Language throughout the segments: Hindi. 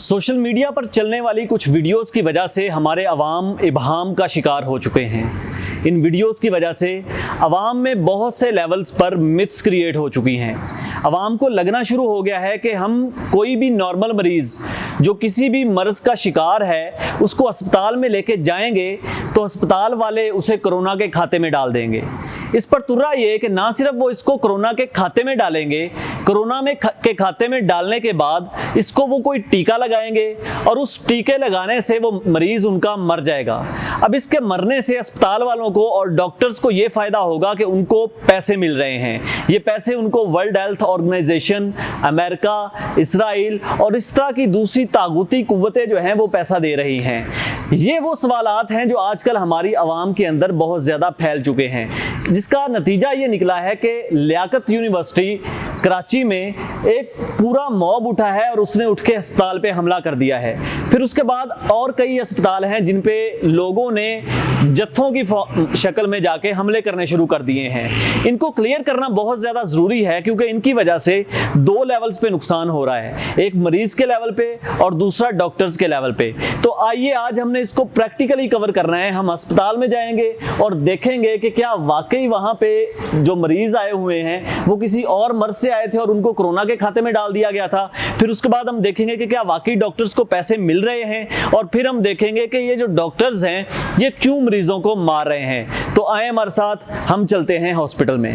सोशल मीडिया पर चलने वाली कुछ वीडियोस की वजह से हमारे अवाम इबहाम का शिकार हो चुके हैं। इन वीडियोस की वजह से अवाम में बहुत से लेवल्स पर मिथ्स क्रिएट हो चुकी हैं। अवाम को लगना शुरू हो गया है कि हम कोई भी नॉर्मल मरीज़ जो किसी भी मर्ज़ का शिकार है उसको अस्पताल में लेके जाएंगे तो अस्पताल वाले उसे कोरोना के खाते में डाल देंगे। इस पर तुर्रा ये कि ना सिर्फ वो इसको कोरोना के खाते में डालेंगे, कोरोना के खाते में डालने के बाद इसको वो कोई टीका लगाएंगे और उस टीके लगाने से वो मरीज़ उनका मर जाएगा। अब इसके मरने से अस्पताल वालों को और डॉक्टर्स को ये फ़ायदा होगा कि उनको पैसे मिल रहे हैं। ये पैसे उनको World Health Organization, America, Israel और इस तरह की दूसरी तागुती कुव्वतें जो हैं वो पैसा दे रही हैं। ये वो सवालात हैं जो आजकल हमारी आवाम के अंदर बहुत ज़्यादा फैल चुके हैं, जिसका नतीजा ये निकला है कि लियाकत यूनिवर्सिटी कराची में एक पूरा मॉब उठा है और उसने उठ के अस्पताल पे हमला कर दिया है। फिर उसके बाद और कई अस्पताल हैं जिन पे लोगों ने जत्थों की शक्ल में जाके हमले करने शुरू कर दिए हैं। इनको क्लियर करना बहुत ज़्यादा ज़रूरी है क्योंकि इनकी वजह से दो लेवल्स पे नुकसान हो रहा है, एक मरीज़ के लेवल पे और दूसरा डॉक्टर्स के लेवल पे। तो आइए आज हमने इसको प्रैक्टिकली कवर करना है। हम अस्पताल में जाएंगे और देखेंगे कि क्या वाकई वहाँ पे जो मरीज़ आए हुए हैं वो किसी और मर्ज से आए थे और उनको कोरोना के खाते में डाल दिया गया था। फिर उसके बाद हम देखेंगे कि क्या वाकई डॉक्टर्स को पैसे मिल रहे हैं और फिर हम देखेंगे कि ये जो डॉक्टर्स हैं ये क्यों मरीजों को मार रहे हैं। तो आए हमारे साथ, हम चलते हैं हॉस्पिटल में।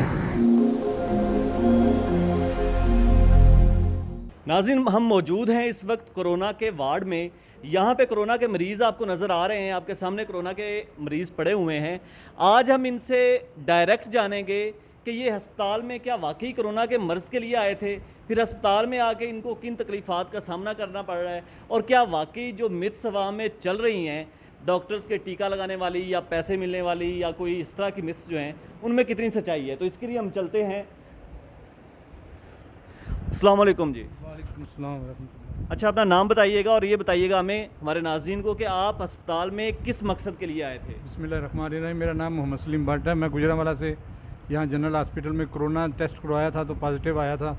नाज़रीन, हम मौजूद हैं इस वक्त कोरोना के वार्ड में। यहाँ पे कोरोना के मरीज़ आपको नज़र आ रहे हैं, आपके सामने कोरोना के मरीज़ पड़े हुए हैं। आज हम इनसे डायरेक्ट जानेंगे कि ये अस्पताल में क्या वाकई कोरोना के मर्ज़ के लिए आए थे, फिर अस्पताल में आके इनको किन तकलीफ़ात का सामना करना पड़ रहा है और क्या वाकई जो मिथ्स अवाम में चल रही हैं डॉक्टर्स के टीका लगाने वाली या पैसे मिलने वाली या कोई इस तरह की मिथ्स जो हैं उनमें कितनी सच्चाई है। तो इसके लिए हम चलते हैं। अस्सलाम वालेकुम जी। वालेकुम अस्सलाम। अच्छा, अपना नाम बताइएगा और ये बताइएगा हमें, हमारे नाज़रीन को, कि आप अस्पताल में किस मकसद के लिए आए थे। बिस्मिल्लाहिर्रहमानिर्रहीम। मेरा नाम मोहम्मद सलीम भट्ट है। मैं गुजरांवाला से यहाँ जनरल हॉस्पिटल में कोरोना टेस्ट करवाया था तो पॉजिटिव आया था,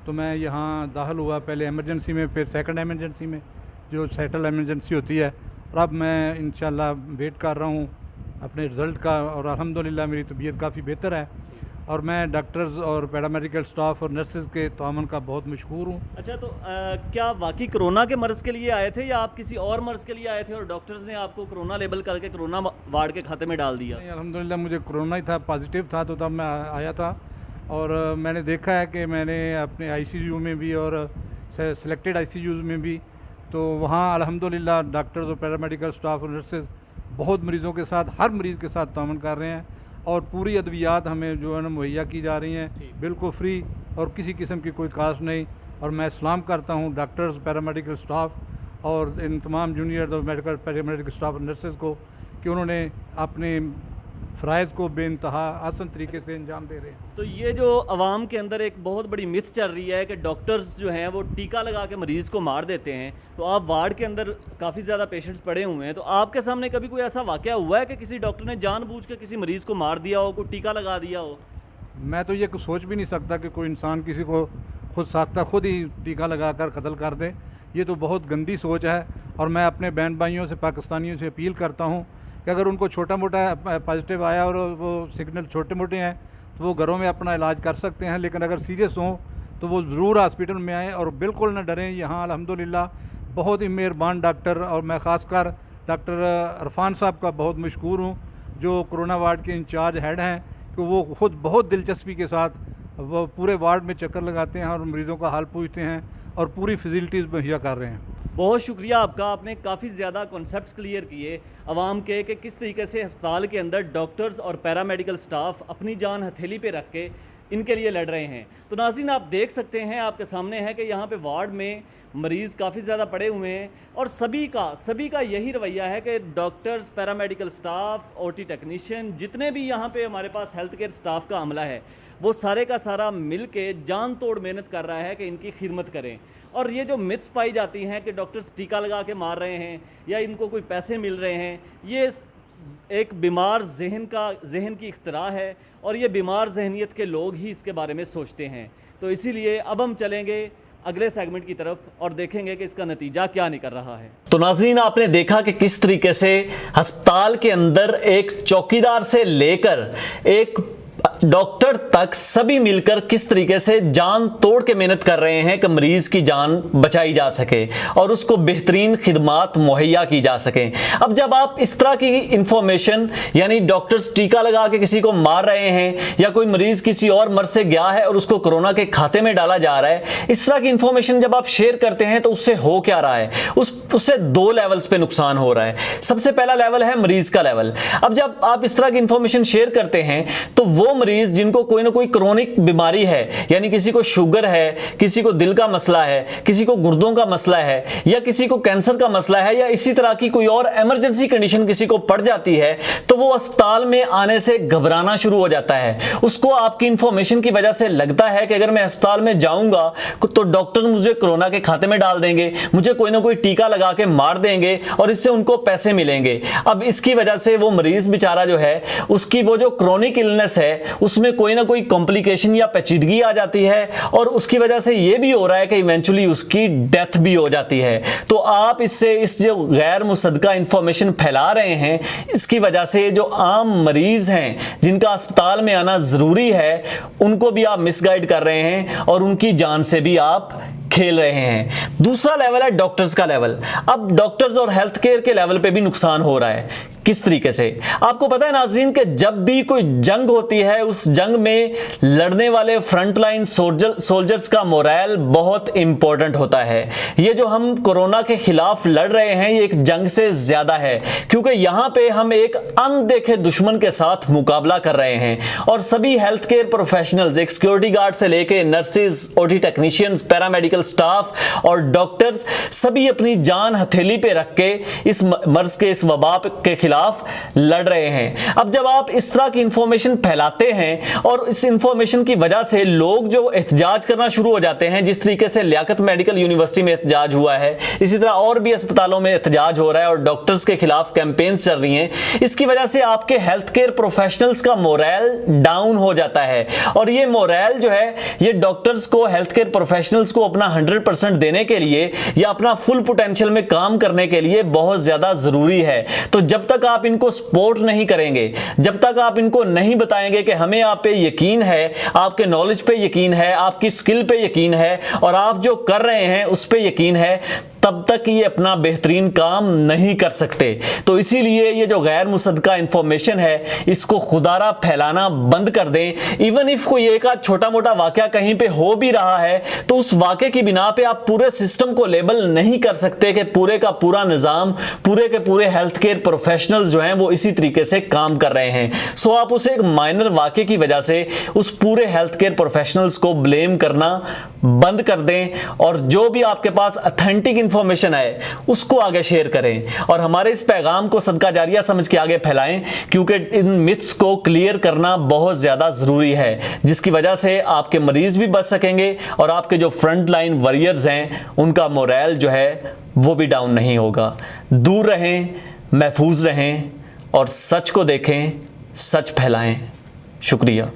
तो मैं यहाँ दाखिल हुआ, पहले एमरजेंसी में, फिर सेकंड एमरजेंसी में जो सेटल एमरजेंसी होती है, और अब मैं इंशाल्लाह वेट कर रहा हूँ अपने रिज़ल्ट का और अल्हम्दुलिल्लाह मेरी तबीयत काफ़ी बेहतर है और मैं डॉक्टर्स और पैरामेडिकल स्टाफ और नर्सेज़ के तामन का बहुत मशहूर हूँ। अच्छा, तो क्या वाकई कोरोना के मर्ज़ के लिए आए थे या आप किसी और मर्ज़ के लिए आए थे और डॉक्टर्स ने आपको कोरोना लेबल करके कोरोना वार्ड के खाते में डाल दिया? नहीं, अल्हम्दुलिल्लाह मुझे कोरोना ही था, पॉजिटिव था, तो तब मैं आया था और मैंने देखा है कि मैंने अपने आईसीयू में भी और सेलेक्टेड आईसीयूज़ में भी, तो वहाँ अल्हम्दुलिल्लाह डॉक्टर्स और पैरामेडिकल स्टाफ और नर्सेज़ बहुत मरीज़ों के साथ, हर मरीज़ के साथ तामन कर रहे हैं और पूरी अद्वियात हमें जो है ना मुहैया की जा रही हैं बिल्कुल फ्री और किसी किस्म की कोई कास्ट नहीं। और मैं सलाम करता हूँ डॉक्टर्स, पैरामेडिकल स्टाफ और इन तमाम जूनियर और मेडिकल पैरामेडिकल स्टाफ और नर्सेज़ को कि उन्होंने अपने फ़राइज़ को बेइंतहा आसान तरीके से अंजाम दे रहे हैं। तो ये जो अवाम के अंदर एक बहुत बड़ी मिथ चल रही है कि डॉक्टर्स जो हैं वो टीका लगा के मरीज़ को मार देते हैं, तो आप वार्ड के अंदर काफ़ी ज़्यादा पेशेंट्स पड़े हुए हैं, तो आपके सामने कभी कोई ऐसा वाक़या हुआ है कि किसी डॉक्टर ने जानबूझ के किसी मरीज़ को मार दिया हो, कोई टीका लगा दिया हो? मैं तो ये सोच भी नहीं सकता कि कोई इंसान किसी को खुद साख्ता खुद ही टीका लगा कर कत्ल कर दे। ये तो बहुत गंदी सोच है और मैं अपने बहन भाइयों से, पाकिस्तानियों से अपील करता हूँ कि अगर उनको छोटा मोटा पॉजिटिव आया और वो सिग्नल छोटे मोटे हैं तो वो घरों में अपना इलाज कर सकते हैं, लेकिन अगर सीरियस हों तो वो ज़रूर हॉस्पिटल में आएँ और बिल्कुल न डरें। यहाँ अल्हम्दुलिल्लाह बहुत ही मेहरबान डॉक्टर, और मैं ख़ासकर डॉक्टर अरफान साहब का बहुत मशहूर हूँ जो कोरोना वार्ड के इंचार्ज हेड हैं, कि वो ख़ुद बहुत दिलचस्पी के साथ वो पूरे वार्ड में चक्कर लगाते हैं और मरीज़ों का हाल पूछते हैं और पूरी फैसिलिटीज़ मुहैया कर रहे हैं। बहुत शुक्रिया आपका, आपने काफ़ी ज़्यादा कॉन्सेप्ट्स क्लियर किए अवाम के कि किस तरीके से अस्पताल के अंदर डॉक्टर्स और पैरामेडिकल स्टाफ अपनी जान हथेली पे रख के इनके लिए लड़ रहे हैं। तो नाज़रीन, आप देख सकते हैं, आपके सामने है कि यहाँ पे वार्ड में मरीज़ काफ़ी ज़्यादा पड़े हुए हैं और सभी का यही रवैया है कि doctors, paramedical staff, OT technician, जितने भी यहाँ पे हमारे पास हेल्थ केयर स्टाफ का अमला है, वो सारे का सारा मिल के जान तोड़ मेहनत कर रहा है कि इनकी खिदमत करें। और ये जो मिथ्स पाई जाती हैं कि डॉक्टर्स टीका लगा के मार रहे हैं या इनको कोई पैसे मिल रहे हैं, ये एक बीमार जहन की इख्तरा है और ये बीमार जहनीत के लोग ही इसके बारे में सोचते हैं। तो इसीलिए अब हम चलेंगे अगले सेगमेंट की तरफ और देखेंगे कि इसका नतीजा क्या निकल रहा है। तो नाज़रीन, आपने देखा कि किस तरीके से अस्पताल के अंदर एक चौकीदार से लेकर एक डॉक्टर तक सभी मिलकर किस तरीके से जान तोड़ के मेहनत कर रहे हैं कि मरीज की जान बचाई जा सके और उसको बेहतरीन खिदमात मुहैया की जा सके। अब जब आप इस तरह की इंफॉर्मेशन, यानी डॉक्टर्स टीका लगा के किसी को मार रहे हैं या कोई मरीज किसी और मर्ज से गया है और उसको कोरोना के खाते में डाला जा रहा है, इस तरह की इंफॉर्मेशन जब आप शेयर करते हैं तो उससे हो क्या रहा है, उससे दो लेवल्स पे नुकसान हो रहा है। सबसे पहला लेवल है मरीज का लेवल। अब जब आप इस तरह की इंफॉर्मेशन शेयर करते हैं तो वो मरीज जिनको कोई ना कोई क्रोनिक बीमारी है, यानी किसी को शुगर है, किसी को दिल का मसला है, किसी को गुर्दों का मसला है, या किसी को कैंसर का मसला है, या इसी तरह की कोई और इमरजेंसी कंडीशन किसी को पड़ जाती है, तो वो अस्पताल में आने से घबराना शुरू हो जाता है। उसको आपकी इंफॉर्मेशन की वजह से लगता है कि अगर मैं अस्पताल में जाऊंगा तो डॉक्टर मुझे कोरोना के खाते में डाल देंगे, मुझे कोई ना कोई टीका लगा के मार देंगे और इससे उनको पैसे मिलेंगे। अब इसकी वजह से वो मरीज बेचारा जो है, उसकी वो जो क्रोनिक इलनेस है उसमें कोई ना कोई कॉम्प्लिकेशन या पेचीदगी आ जाती है और उसकी वजह से ये भी हो रहा है कि इवेंचुअली उसकी डेथ भी हो जाती है। तो आप इससे इस जो गैर मुसद्दका इंफॉर्मेशन फैला रहे हैं, इसकी वजह से जो आम मरीज हैं जिनका अस्पताल में आना जरूरी है, उनको भी आप मिसगाइड कर रहे हैं और उनकी जान से भी आप खेल रहे हैं। दूसरा लेवल है डॉक्टर्स का लेवल। अब डॉक्टर्स और हेल्थ केयर के लेवल पे भी नुकसान हो रहा है। किस तरीके से? आपको पता है नाज़रीन कि जब भी कोई जंग होती है, उस जंग में लड़ने वाले फ्रंटलाइन सोल्जर्स का मोरल बहुत इंपॉर्टेंट होता है। ये जो हम कोरोना के खिलाफ लड़ रहे हैं, ये एक जंग से ज्यादा है, क्योंकि यहां पे हम एक अनदेखे दुश्मन के साथ मुकाबला कर रहे हैं और सभी हेल्थ केयर प्रोफेशनल्स, एक सिक्योरिटी गार्ड से लेके nurses, OT technicians, paramedical staff और डॉक्टर्स, सभी अपनी जान हथेली पे रख के इस मर्ज के, इस वबा के खिलाफ लड़ रहे हैं। अब जब आप इस तरह की इंफॉर्मेशन फैलाते हैं और इस इंफॉर्मेशन की वजह से लोग जो एहतजाज करना शुरू हो जाते हैं, जिस तरीके से लियाकत मेडिकल यूनिवर्सिटी में एहतजाज हुआ है, इसी तरह और भी अस्पतालों में एहतजाज हो रहा है और डॉक्टर्स के खिलाफ कैंपेन्स चल रही हैं, इसकी वजह से आपके हेल्थ केयर प्रोफेशनल्स का मोरल डाउन हो जाता है। और ये मोरल जो है, ये डॉक्टर्स को, हेल्थ केयर प्रोफेशनल्स को अपना 100% देने के लिए या अपना फुल पोटेंशियल में काम करने के लिए बहुत ज्यादा जरूरी है। तो जब तक आप इनको सपोर्ट नहीं करेंगे, जब तक आप इनको नहीं बताएंगे कि हमें आप पे यकीन है, आपके नॉलेज पे यकीन है, आपकी स्किल पे यकीन है और आप जो कर रहे हैं उस पे यकीन है, तब तक ये अपना बेहतरीन काम नहीं कर सकते। तो इसीलिए ये जो गैर मुसद्दका इंफॉर्मेशन है, इसको खुदारा फैलाना बंद कर दें। इवन इफ कोई एक आध छोटा मोटा वाकया कहीं पे हो भी रहा है तो उस वाकये की बिना पे आप पूरे सिस्टम को लेबल नहीं कर सकते कि पूरे का पूरा निजाम, पूरे के पूरे हेल्थ केयर प्रोफेशनल्स जो हैं वो इसी तरीके से काम कर रहे हैं। सो आप उसे एक माइनर वाकये की वजह से उस पूरे हेल्थ केयर प्रोफेशनल्स को ब्लेम करना बंद कर दें और जो भी आपके पास ऑथेंटिक इंफॉर्मेशन है उसको आगे शेयर करें और हमारे इस पैगाम को सदका जारिया समझ के आगे फैलाएं, क्योंकि इन मिथ्स को क्लियर करना बहुत ज्यादा जरूरी है, जिसकी वजह से आपके मरीज भी बच सकेंगे और आपके जो फ्रंट लाइन वॉरियर्स हैं उनका मोरल जो है वो भी डाउन नहीं होगा। दूर रहें, महफूज रहें और सच को देखें, सच फैलाएं। शुक्रिया।